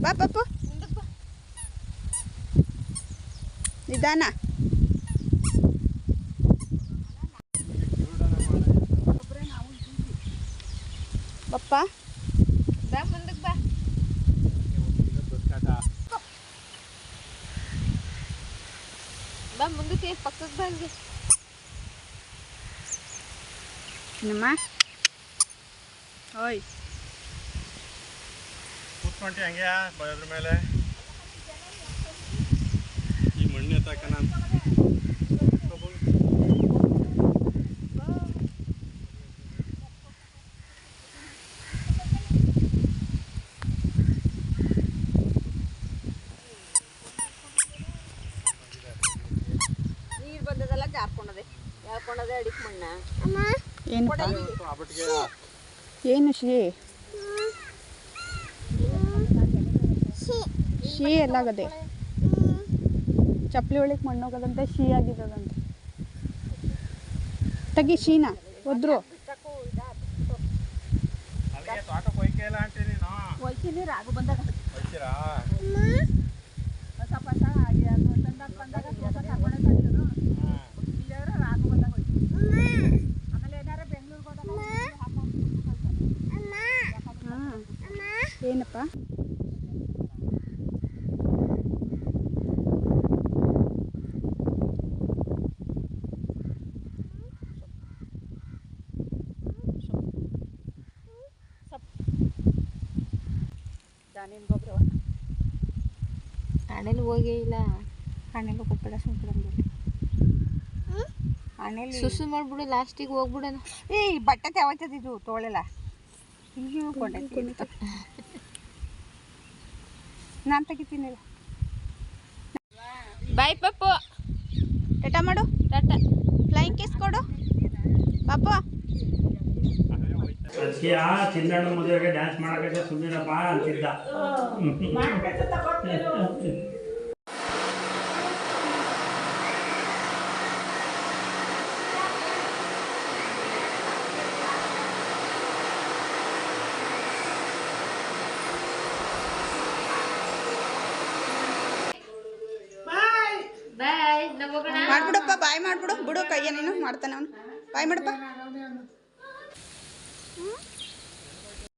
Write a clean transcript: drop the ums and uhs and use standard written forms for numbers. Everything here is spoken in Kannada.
ಬಾ ಪಪ್ಪು ನಿಧಾನ. ಬಪ್ಪ ಬಾ ಮುಂದಕ್ಕೆ ಬಾ. ಬಾ ಮುಂದಕ್ಕೆ ಪಕ್ಕಕ್ಕೆ ಬಂದು ನಿಮ್ಮ ಓಯ್ ಕೂತ್ಕೊಂಡಿ ಹಂಗೆ ಅದ್ರ ಮೇಲೆ ಈ ಮಣ್ಣು ಎತ್ತಾಕನ ನೀರು ಬಂದದೆಲ್ಲ ಜಾರ್ಕೊಂಡದೆ ಯಾರ್ಕೊಂಡದೆ ಅಡಿಕೆ ಮಣ್ಣ. ಏನು ಏನು ಶೀ ಎಲ್ಲಾಗದೆ ಚಪ್ಪಲಿ ಒಳಗೆ ಮಣ್ಣೋಗದಂತೆ ಶೀ ಆಗಿದ್ದದಂತೆ. ತೆಗಿ ಶೀನ ಒದ್ರು ಹೋಯ್ತೀನಿ ರಾಗು ಬಂದಾಗ ಹೊಸ ಹೊಸ ಆಗಿ ಅದು ತಂದಾಗ ಬಂದಾಗ ತಗೊಂಡೆ ತಂದಿದ್ರು. ಇಲ್ಲಾದ್ರೆ ರಾಗು ಬಂದಾಗ ಹೋಯ್ತೀನಿ. ಆಮೇಲೆ ಏನಾರ ಬೆಂಗಳೂರಿಗೆ ಹೋದಾಗ ಏನಪ್ಪ ದಾನಿನ ಗೊಬ್ಬರ ಹಣೆಲಿ ಹೋಗೇ ಇಲ್ಲ. ಹಣೆಲು ಗೊಬ್ಬರ ಸುಂಕರಂಗೆ ಹಣೆಲಿ ಸುಸು ಮಾಡ್ಬಿಡು ಲಾಸ್ಟಿಗೆ ಹೋಗ್ಬಿಡೋಣ. ಈ ಬಟ್ಟೆ ಯಾವತ್ತದಿದ್ದು ತೋಳೆಲ್ಲ ಹಿಂಗೆ ಕೊಂಡೈತಿ. ನಾನು ತೆಗಿತೀನಿಲ್ಲ. ಬಾಯ್ ಪಪ್ಪು ಟಾಟಾ ಮಾಡು. ಟಾಟಾ ಫ್ಲೈಂಗ್ ಕಿಸ್ ಕೊಡು ಪಾಪು. ಅದಕ್ಕೆ ಆ ಚಿನ್ನಣ್ಣ ಮದುವೆಗೆ ಡ್ಯಾನ್ಸ್ ಮಾಡಕ್ಕೆ ಸುಮ್ಮನಿರಪ್ಪ ಅಂತಿದ್ದ. ಮಾಡ್ಬಿಡಪ್ಪ ಬಾಯ್ ಮಾಡ್ಬಿಡು. ಬಿಡು ಕೈಯ ನೀನು ಮಾಡ್ತಾನೆ ಅವನು. ಬಾಯ್ ಮಾಡಪ್ಪ.